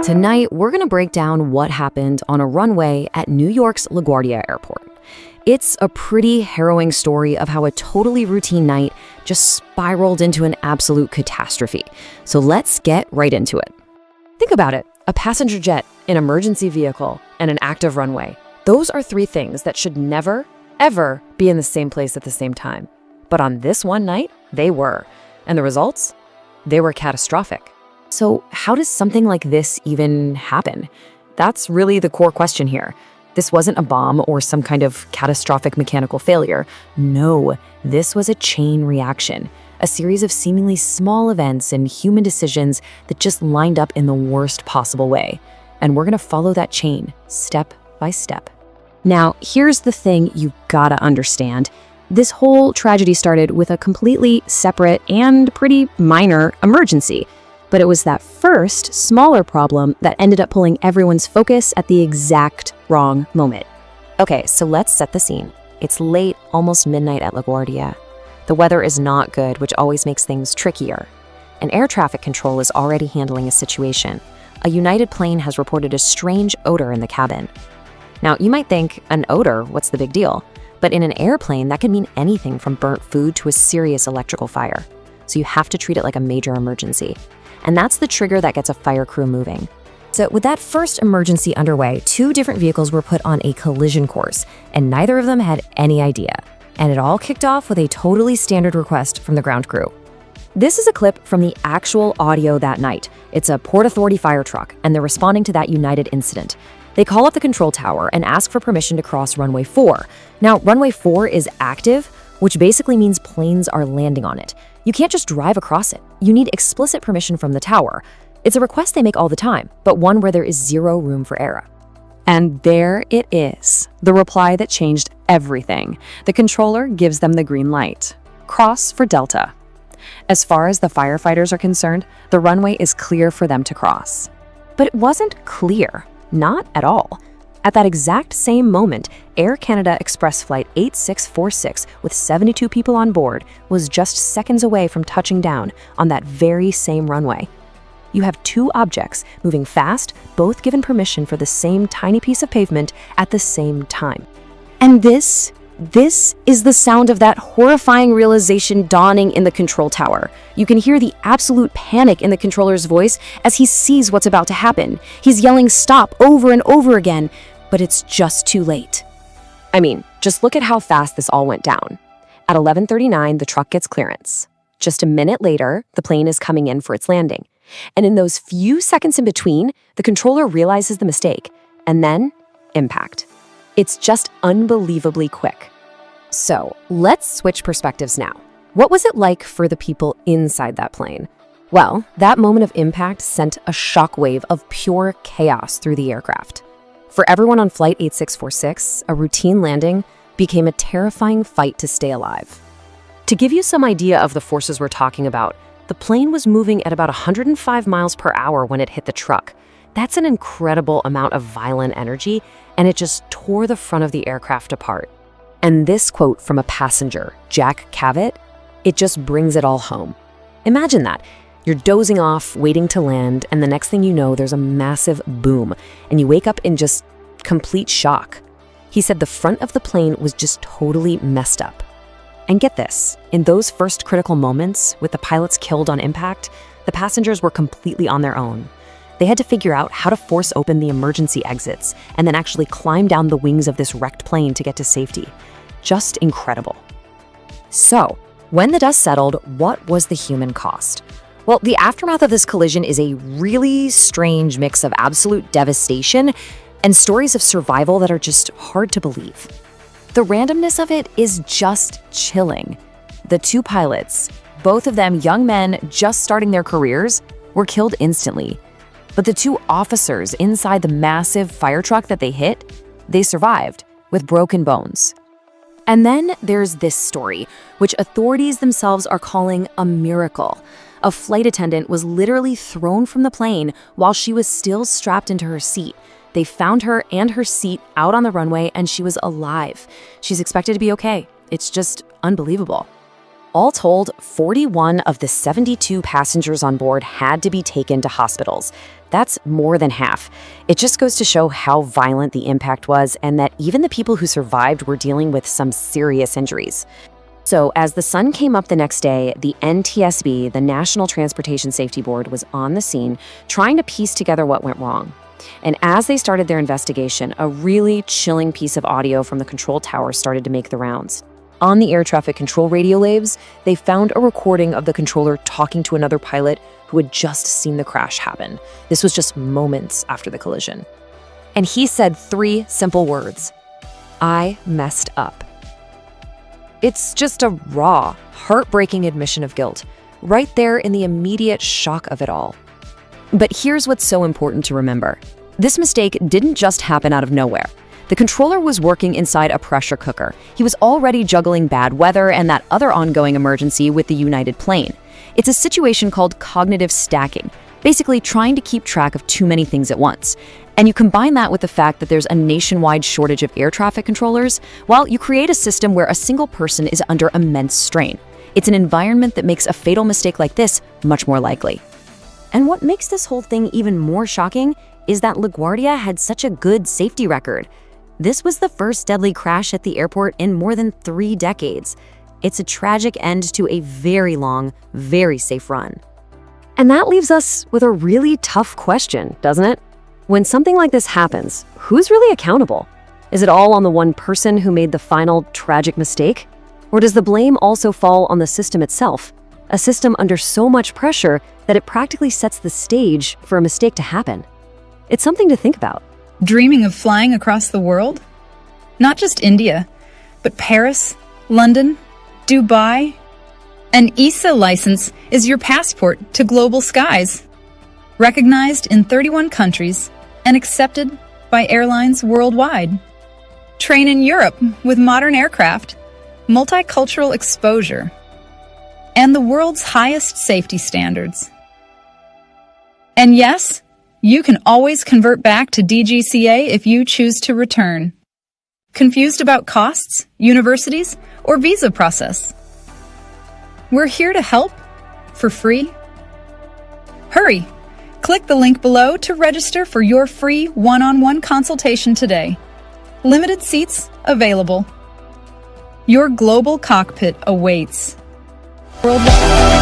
Tonight, we're going to break down what happened on a runway at New York's LaGuardia airport. It's a pretty harrowing story of how a totally routine night just spiraled into an absolute catastrophe. So let's get right into it. Think about it. A passenger jet, an emergency vehicle, and an active runway. Those are three things that should never, ever be in the same place at the same time. But on this one night, they were. And the results? They were catastrophic. So how does something like this even happen? That's really the core question here. This wasn't a bomb or some kind of catastrophic mechanical failure. No, this was a chain reaction, a series of seemingly small events and human decisions that just lined up in the worst possible way. And we're gonna follow that chain step by step. Now, here's the thing you gotta understand. This whole tragedy started with a completely separate and pretty minor emergency. But it was that first, smaller problem that ended up pulling everyone's focus at the exact wrong moment. Okay, so let's set the scene. It's late, almost midnight at LaGuardia. The weather is not good, which always makes things trickier. And air traffic control is already handling a situation. A United plane has reported a strange odor in the cabin. Now, you might think, an odor, what's the big deal? But in an airplane, that can mean anything from burnt food to a serious electrical fire. So you have to treat it like a major emergency. And that's the trigger that gets a fire crew moving. So with that first emergency underway, two different vehicles were put on a collision course, and neither of them had any idea. And it all kicked off with a totally standard request from the ground crew. This is a clip from the actual audio that night. It's a Port Authority fire truck, and they're responding to that United incident. They call up the control tower and ask for permission to cross runway 4. Now, runway 4 is active, which basically means planes are landing on it. You can't just drive across it. You need explicit permission from the tower. It's a request they make all the time, but one where there is zero room for error. And there it is, the reply that changed everything. The controller gives them the green light. Cross for Delta. As far as the firefighters are concerned, the runway is clear for them to cross. But it wasn't clear, not at all. At that exact same moment, Air Canada Express Flight 8646 with 72 people on board was just seconds away from touching down on that very same runway. You have two objects moving fast, both given permission for the same tiny piece of pavement at the same time. And this is the sound of that horrifying realization dawning in the control tower. You can hear the absolute panic in the controller's voice as he sees what's about to happen. He's yelling stop over and over again, but it's just too late. I mean, just look at how fast this all went down. At 11:39, the truck gets clearance. Just a minute later, the plane is coming in for its landing. And in those few seconds in between, the controller realizes the mistake, and then impact. It's just unbelievably quick. So let's switch perspectives now. What was it like for the people inside that plane? Well, that moment of impact sent a shockwave of pure chaos through the aircraft. For everyone on Flight 8646, a routine landing became a terrifying fight to stay alive. To give you some idea of the forces we're talking about, the plane was moving at about 105 miles per hour when it hit the truck. That's an incredible amount of violent energy, and it just tore the front of the aircraft apart. And this quote from a passenger, Jack Cavett, it just brings it all home. Imagine that. You're dozing off, waiting to land, and the next thing you know, there's a massive boom, and you wake up in just complete shock. He said the front of the plane was just totally messed up. And get this, in those first critical moments, with the pilots killed on impact, the passengers were completely on their own. They had to figure out how to force open the emergency exits and then actually climb down the wings of this wrecked plane to get to safety. Just incredible. So, when the dust settled, what was the human cost? Well, the aftermath of this collision is a really strange mix of absolute devastation and stories of survival that are just hard to believe. The randomness of it is just chilling. The two pilots, both of them young men just starting their careers, were killed instantly. But the two officers inside the massive fire truck that they hit, they survived with broken bones. And then there's this story, which authorities themselves are calling a miracle. A flight attendant was literally thrown from the plane while she was still strapped into her seat. They found her and her seat out on the runway, and she was alive. She's expected to be okay. It's just unbelievable. All told, 41 of the 72 passengers on board had to be taken to hospitals. That's more than half. It just goes to show how violent the impact was and that even the people who survived were dealing with some serious injuries. So as the sun came up the next day, the NTSB, the National Transportation Safety Board, was on the scene trying to piece together what went wrong. And as they started their investigation, a really chilling piece of audio from the control tower started to make the rounds. On the air traffic control radio waves, they found a recording of the controller talking to another pilot who had just seen the crash happen. This was just moments after the collision. And he said 3 simple words: "I messed up." It's just a raw, heartbreaking admission of guilt, right there in the immediate shock of it all. But here's what's so important to remember. This mistake didn't just happen out of nowhere. The controller was working inside a pressure cooker. He was already juggling bad weather and that other ongoing emergency with the United plane. It's a situation called cognitive stacking, basically trying to keep track of too many things at once. And you combine that with the fact that there's a nationwide shortage of air traffic controllers, well, you create a system where a single person is under immense strain. It's an environment that makes a fatal mistake like this much more likely. And what makes this whole thing even more shocking is that LaGuardia had such a good safety record. This was the first deadly crash at the airport in more than 3 decades. It's a tragic end to a very long, very safe run. And that leaves us with a really tough question, doesn't it? When something like this happens, who's really accountable? Is it all on the one person who made the final tragic mistake? Or does the blame also fall on the system itself? A system under so much pressure that it practically sets the stage for a mistake to happen. It's something to think about. Dreaming of flying across the world? Not just India, but Paris, London, Dubai. An ESA license is your passport to global skies. Recognized in 31 countries and accepted by airlines worldwide. Train in Europe with modern aircraft, multicultural exposure, and the world's highest safety standards. And yes, you can always convert back to DGCA if you choose to return. Confused about costs, universities, or visa process? We're here to help for free. Hurry! Click the link below to register for your free one-on-one consultation today. Limited seats available. Your global cockpit awaits. Worldwide.